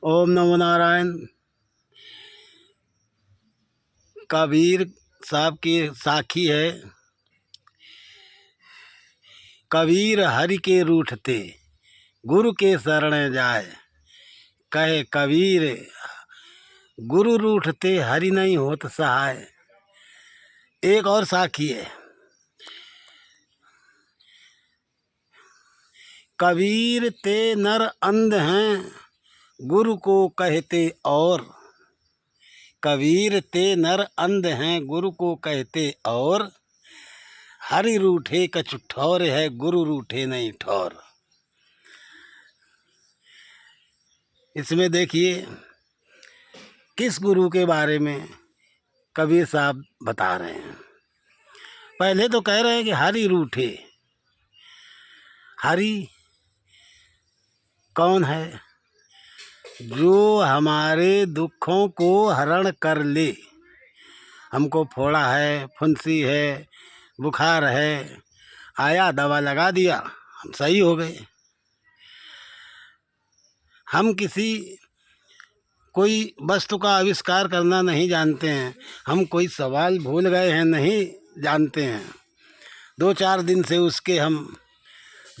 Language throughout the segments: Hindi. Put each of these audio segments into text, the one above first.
ओम नमो नारायण। कबीर साहब की साखी है। कबीर हरि के रूठते गुरु के शरण जाए। कहे कबीर गुरु रूठते हरि नहीं होत सहाय। एक और साखी है। कबीर ते नर अंध हैं गुरु को कहते और। कबीर ते नर अंध हैं गुरु को कहते और। हरि रूठे कछु ठौर है गुरु रूठे नहीं ठौर। इसमें देखिए किस गुरु के बारे में कबीर साहब बता रहे हैं। पहले तो कह रहे हैं कि हरि रूठे। हरि कौन है? जो हमारे दुखों को हरण कर ले। हमको फोड़ा है, फुंसी है, बुखार है, आया दवा लगा दिया, हम सही हो गए। हम किसी कोई वस्तु का आविष्कार करना नहीं जानते हैं। हम कोई सवाल भूल गए हैं नहीं जानते हैं। 2-4 दिन से उसके हम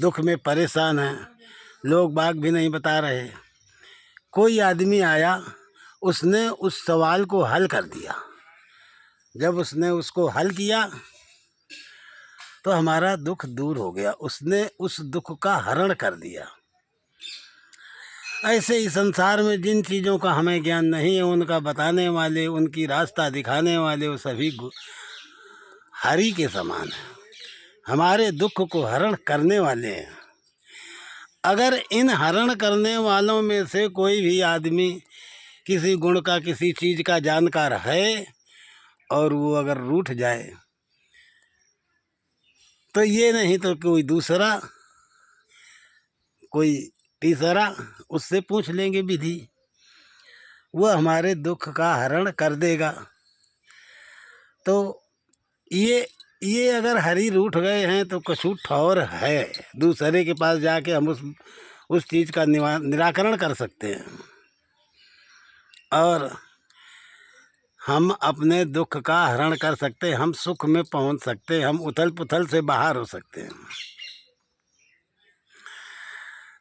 दुख में परेशान हैं। लोग बाग भी नहीं बता रहे। कोई आदमी आया, उसने उस सवाल को हल कर दिया। जब उसने उसको हल किया तो हमारा दुख दूर हो गया। उसने उस दुख का हरण कर दिया। ऐसे ही संसार में जिन चीज़ों का हमें ज्ञान नहीं है, उनका बताने वाले, उनकी रास्ता दिखाने वाले, वो सभी हरि के समान हैं। हमारे दुख को हरण करने वाले हैं। अगर इन हरण करने वालों में से कोई भी आदमी किसी गुण का, किसी चीज़ का जानकार है और वो अगर रूठ जाए तो ये नहीं तो कोई दूसरा, कोई तीसरा उससे पूछ लेंगे विधि। वह हमारे दुख का हरण कर देगा। तो ये अगर हरि रूठ गए हैं तो कछु ठौर है। दूसरे के पास जाके हम उस चीज़ का निराकरण कर सकते हैं और हम अपने दुख का हरण कर सकते हैं। हम सुख में पहुंच सकते हैं। हम उथल पुथल से बाहर हो सकते हैं।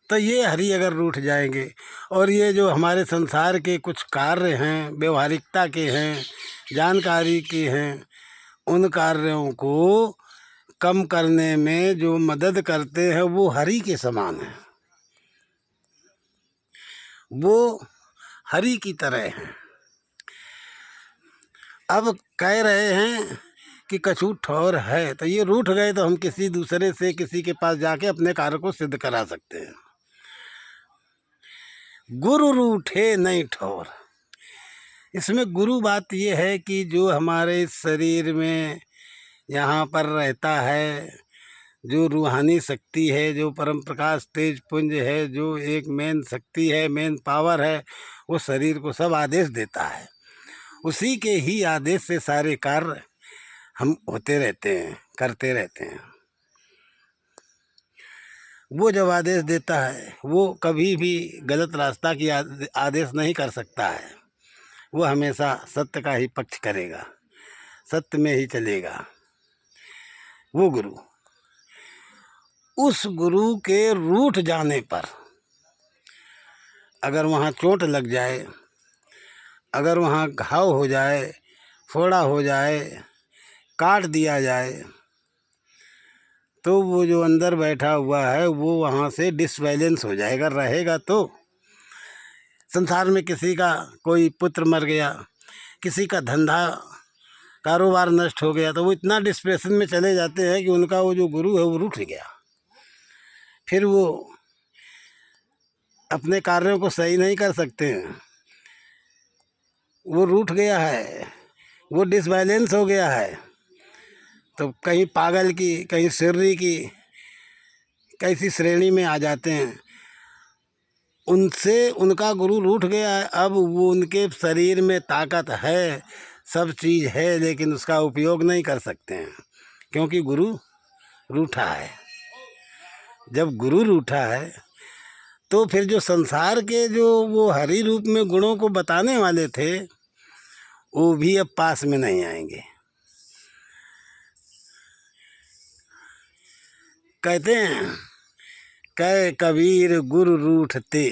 तो ये हरि अगर रूठ जाएंगे और ये जो हमारे संसार के कुछ कार्य हैं, व्यवहारिकता के हैं, जानकारी के हैं, उन कार्यों को कम करने में जो मदद करते हैं वो हरि के समान है। वो हरि की तरह हैं। अब कह रहे हैं कि कछु ठौर है, तो ये रूठ गए तो हम किसी दूसरे से, किसी के पास जाके अपने कार्य को सिद्ध करा सकते हैं। गुरु रूठे नहीं ठौर। इसमें गुरु बात ये है कि जो हमारे शरीर में यहाँ पर रहता है, जो रूहानी शक्ति है, जो परम प्रकाश तेज पुंज है, जो एक मेन शक्ति है, मेन पावर है, वो शरीर को सब आदेश देता है। उसी के ही आदेश से सारे कार्य हम होते रहते हैं, करते रहते हैं। वो जब आदेश देता है वो कभी भी गलत रास्ता की आदेश नहीं कर सकता है। वो हमेशा सत्य का ही पक्ष करेगा, सत्य में ही चलेगा। वो गुरु, उस गुरु के रूठ जाने पर अगर वहाँ चोट लग जाए, अगर वहाँ घाव हो जाए, फोड़ा हो जाए, काट दिया जाए, तो वो जो अंदर बैठा हुआ है वो वहाँ से डिसबैलेंस हो जाएगा। रहेगा तो संसार में किसी का कोई पुत्र मर गया, किसी का धंधा कारोबार नष्ट हो गया, तो वो इतना डिस्प्रेशन में चले जाते हैं कि उनका वो जो गुरु है वो रूठ गया। फिर वो अपने कार्यों को सही नहीं कर सकते हैं। वो रूठ गया है, वो डिसबैलेंस हो गया है। तो कहीं पागल की, कहीं सिर्री की, कैसी श्रेणी में आ जाते हैं। उनसे उनका गुरु रूठ गया है। अब वो उनके शरीर में ताकत है, सब चीज़ है, लेकिन उसका उपयोग नहीं कर सकते हैं क्योंकि गुरु रूठा है। जब गुरु रूठा है तो फिर जो संसार के जो वो हरि रूप में गुणों को बताने वाले थे वो भी अब पास में नहीं आएंगे। कहते हैं कै कबीर गुरु रूठते,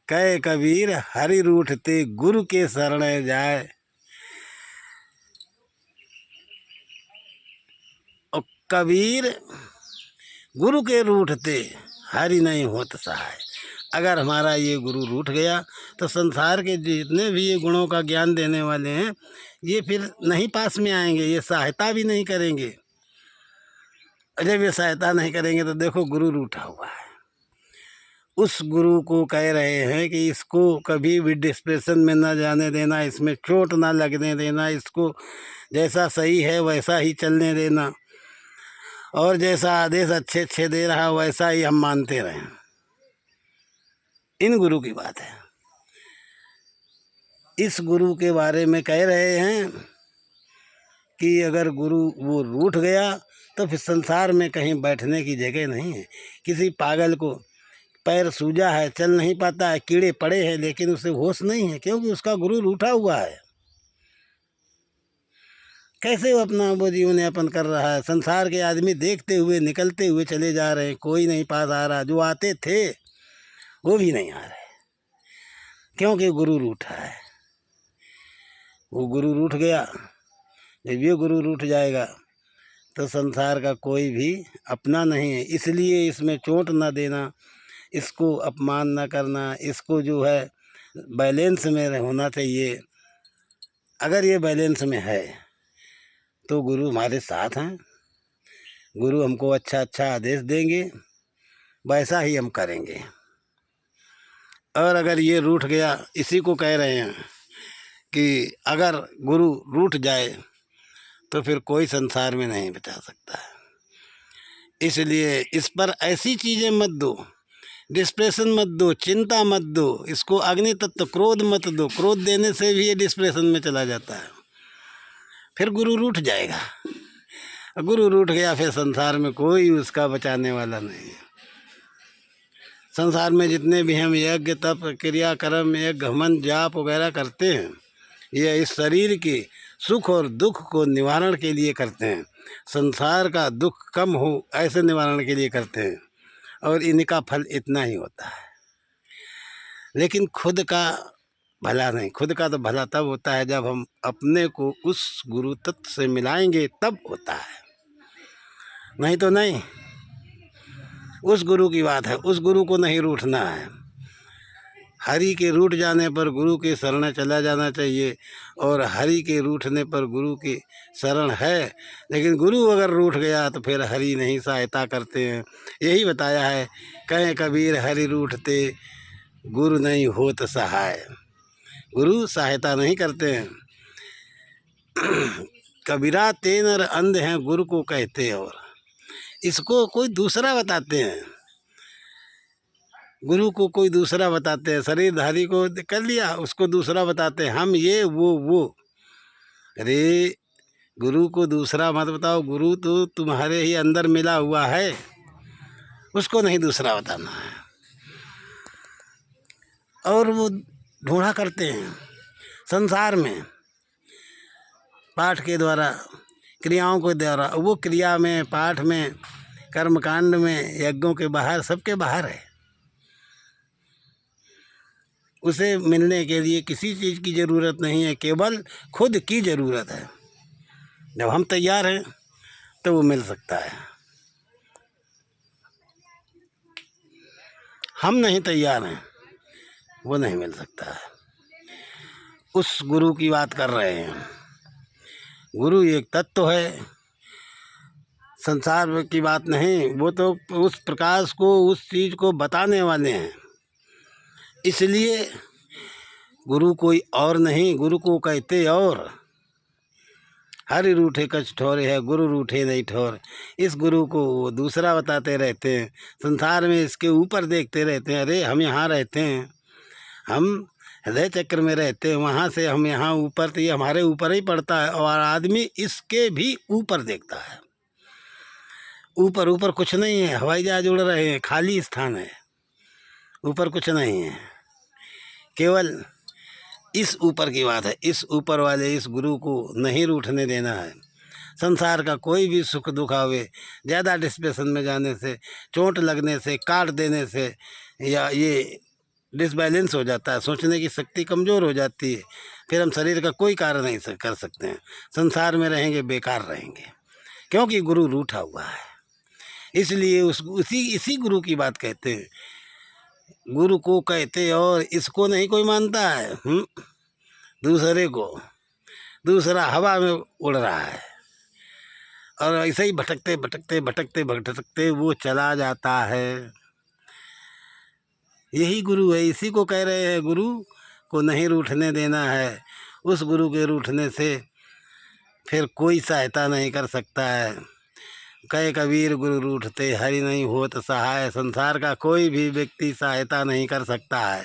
कै कबीर हरि रूठते, गुरु के शरण जाए। और कबीर गुरु के रूठते हरि नहीं होत सहाय। अगर हमारा ये गुरु रूठ गया तो संसार के जितने भी ये गुणों का ज्ञान देने वाले हैं ये फिर नहीं पास में आएंगे, ये सहायता भी नहीं करेंगे। जब ये सहायता नहीं करेंगे तो देखो गुरु रूठा हुआ है। उस गुरु को कह रहे हैं कि इसको कभी भी डिस्प्रेशन में न जाने देना, इसमें चोट ना लगने देना, इसको जैसा सही है वैसा ही चलने देना, और जैसा आदेश अच्छे अच्छे दे रहा वैसा ही हम मानते रहें। इन गुरु की बात है। इस गुरु के बारे में कह रहे हैं कि अगर गुरु वो रूठ गया तो फिर संसार में कहीं बैठने की जगह नहीं है। किसी पागल को पैर सूजा है, चल नहीं पाता है, कीड़े पड़े हैं, लेकिन उसे होश नहीं है क्योंकि उसका गुरु रूठा हुआ है। कैसे वो अपना वो जीवन यापन कर रहा है। संसार के आदमी देखते हुए निकलते हुए चले जा रहे हैं, कोई नहीं पास आ रहा, जो आते थे वो भी नहीं आ रहे क्योंकि गुरु रूठा है। वो गुरु रूठ गया, जब ये गुरु रूठ जाएगा तो संसार का कोई भी अपना नहीं है। इसलिए इसमें चोट ना देना, इसको अपमान ना करना, इसको जो है बैलेंस में होना चाहिए। अगर ये बैलेंस में है तो गुरु हमारे साथ हैं, गुरु हमको अच्छा अच्छा आदेश देंगे, वैसा ही हम करेंगे। और अगर ये रूठ गया, इसी को कह रहे हैं कि अगर गुरु रूठ जाए तो फिर कोई संसार में नहीं बचा सकता है। इसलिए इस पर ऐसी चीज़ें मत दो, डिस्प्रेशन मत दो, चिंता मत दो, इसको अग्नि तत्व क्रोध मत दो। क्रोध देने से भी ये डिस्प्रेशन में चला जाता है, फिर गुरु रूठ जाएगा। गुरु रूठ गया फिर संसार में कोई उसका बचाने वाला नहीं है। संसार में जितने भी हम यज्ञ तप क्रिया कर्म यज्ञ हवन जाप वगैरह करते हैं, ये इस शरीर के सुख और दुख को निवारण के लिए करते हैं। संसार का दुख कम हो ऐसे निवारण के लिए करते हैं, और इनका फल इतना ही होता है। लेकिन खुद का भला नहीं। खुद का तो भला तब होता है जब हम अपने को उस गुरु तत्व से मिलाएंगे, तब होता है, नहीं तो नहीं। उस गुरु की बात है, उस गुरु को नहीं रूठना है। हरि के रूठ जाने पर गुरु के शरण चला जाना चाहिए, और हरि के रूठने पर गुरु की शरण है। लेकिन गुरु अगर रूठ गया तो फिर हरि नहीं सहायता करते हैं। यही बताया है, कहें कबीर हरि रूठते, गुरु नहीं होत सहाय। गुरु सहायता नहीं करते हैं। कबीरा ते नर अंध हैं गुरु को कहते, और इसको कोई दूसरा बताते हैं। गुरु को कोई दूसरा बताते हैं, शरीरधारी को कर लिया, उसको दूसरा बताते हैं, हम ये वो। अरे गुरु को दूसरा मत बताओ, गुरु तो तुम्हारे ही अंदर मिला हुआ है, उसको नहीं दूसरा बताना है। और वो ढूंढा करते हैं संसार में पाठ के द्वारा, क्रियाओं के द्वारा। वो क्रिया में, पाठ में, कर्मकांड में, यज्ञों के बाहर, सबके बाहर है। उसे मिलने के लिए किसी चीज़ की ज़रूरत नहीं है, केवल खुद की ज़रूरत है। जब हम तैयार हैं तो वो मिल सकता है। हम नहीं तैयार हैं, वो नहीं मिल सकता है। उस गुरु की बात कर रहे हैं। गुरु एक तत्व है, संसार की बात नहीं। वो तो उस प्रकाश को, उस चीज़ को बताने वाले हैं। इसलिए गुरु कोई और नहीं, गुरु को कहते और। हरि रूठे कछ ठोरे है, गुरु रूठे नहीं ठोर। इस गुरु को वो दूसरा बताते रहते हैं, संसार में इसके ऊपर देखते रहते हैं। अरे हम यहाँ रहते हैं, हम हृदय चक्र में रहते हैं, वहाँ से हम यहाँ ऊपर, तो ये हमारे ऊपर ही पड़ता है। और आदमी इसके भी ऊपर देखता है, ऊपर ऊपर कुछ नहीं है, हवाई जहाज उड़ रहे हैं, खाली स्थान है, ऊपर कुछ नहीं है, केवल इस ऊपर की बात है। इस ऊपर वाले इस गुरु को नहीं रूठने देना है। संसार का कोई भी सुख दुख आवे, ज़्यादा डिस्प्रेशन में जाने से, चोट लगने से, काट देने से, या ये डिसबैलेंस हो जाता है, सोचने की शक्ति कमज़ोर हो जाती है, फिर हम शरीर का कोई कार्य नहीं कर सकते हैं, संसार में रहेंगे बेकार रहेंगे, क्योंकि गुरु रूठा हुआ है। इसलिए इसी गुरु की बात कहते हैं, गुरु को कहते और इसको नहीं कोई मानता है। दूसरे को, दूसरा हवा में उड़ रहा है और ऐसे ही भटकते भटकते भटकते भटकते वो चला जाता है। यही गुरु है, इसी को कह रहे हैं गुरु को नहीं रूठने देना है। उस गुरु के रूठने से फिर कोई सहायता नहीं कर सकता है। कहे कबीर गुरु रूठते हरि नहीं होत सहाय, संसार का कोई भी व्यक्ति सहायता नहीं कर सकता है।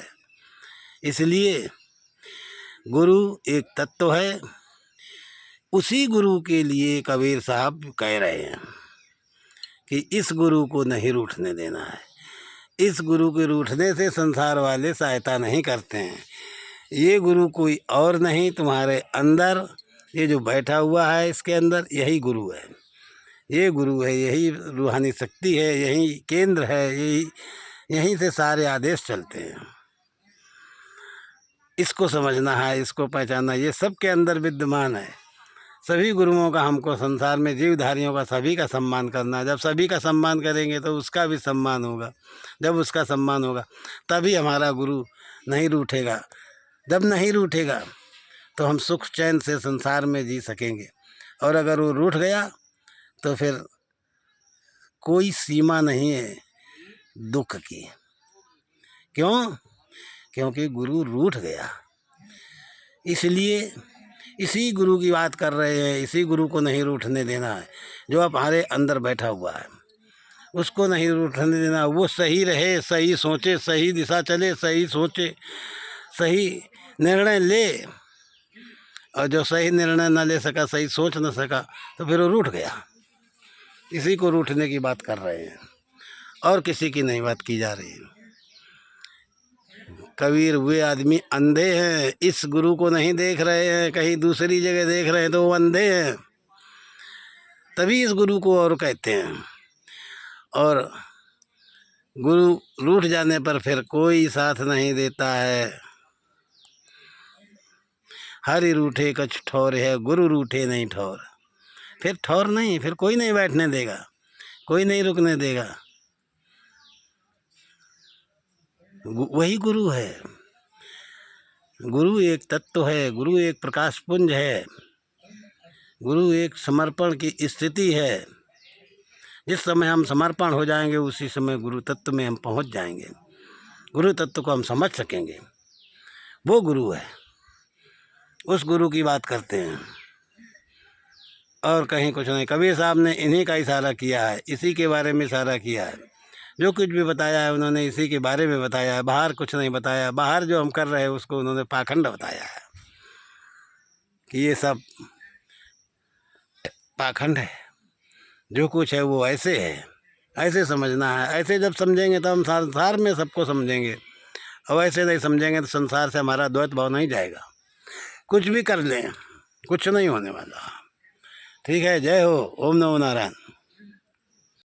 इसलिए गुरु एक तत्व है, उसी गुरु के लिए कबीर साहब कह रहे हैं कि इस गुरु को नहीं रूठने देना है। इस गुरु के रूठने से संसार वाले सहायता नहीं करते हैं। ये गुरु कोई और नहीं, तुम्हारे अंदर ये जो बैठा हुआ है इसके अंदर यही गुरु है, ये गुरु है, यही रूहानी शक्ति है, यही केंद्र है, यहीं से सारे आदेश चलते हैं। इसको समझना है, इसको पहचानना, ये सब के अंदर विद्यमान है। सभी गुरुओं का हमको संसार में जीवधारियों का सभी का सम्मान करना है। जब सभी का सम्मान करेंगे तो उसका भी सम्मान होगा। जब उसका सम्मान होगा तभी हमारा गुरु नहीं रूठेगा। जब नहीं रूठेगा तो हम सुख चैन से संसार में जी सकेंगे, और अगर वो रूठ गया तो फिर कोई सीमा नहीं है दुख की। क्यों? क्योंकि गुरु रूठ गया। इसलिए इसी गुरु की बात कर रहे हैं, इसी गुरु को नहीं रूठने देना है, जो आप हमारे अंदर बैठा हुआ है उसको नहीं रूठने देना। वो सही रहे, सही सोचे, सही दिशा चले, सही सोचे, सही निर्णय ले, और जो सही निर्णय न ले सका, सही सोच न सका, तो फिर वो रूठ गया। इसी को रूठने की बात कर रहे हैं, और किसी की नहीं बात की जा रही है। कबीर वे आदमी अंधे हैं, इस गुरु को नहीं देख रहे हैं, कहीं दूसरी जगह देख रहे हैं तो वो अंधे हैं, तभी इस गुरु को और कहते हैं। और गुरु रूठ जाने पर फिर कोई साथ नहीं देता है। हरि रूठे कछ ठौर है, गुरु रूठे नहीं ठौर। फिर ठौर नहीं, फिर कोई नहीं बैठने देगा, कोई नहीं रुकने देगा। वही गुरु है। गुरु एक तत्व है, गुरु एक प्रकाश पुंज है, गुरु एक समर्पण की स्थिति है। जिस समय हम समर्पण हो जाएंगे उसी समय गुरु तत्व में हम पहुंच जाएंगे, गुरु तत्व को हम समझ सकेंगे। वो गुरु है, उस गुरु की बात करते हैं, और कहीं कुछ नहीं। कबीर साहब ने इन्हीं का इशारा किया है, इसी के बारे में इशारा किया है। जो कुछ भी बताया है उन्होंने इसी के बारे में बताया है, बाहर कुछ नहीं बताया। बाहर जो हम कर रहे हैं उसको उन्होंने पाखंड बताया है कि ये सब पाखंड है, जो कुछ है वो ऐसे है, ऐसे समझना है। ऐसे जब समझेंगे तो हम संसार में सबको समझेंगे, और ऐसे नहीं समझेंगे तो संसार से हमारा द्वैत भाव नहीं जाएगा। कुछ भी कर लें, कुछ नहीं होने वाला। ठीक है, जय हो। ओम नमो नारायण।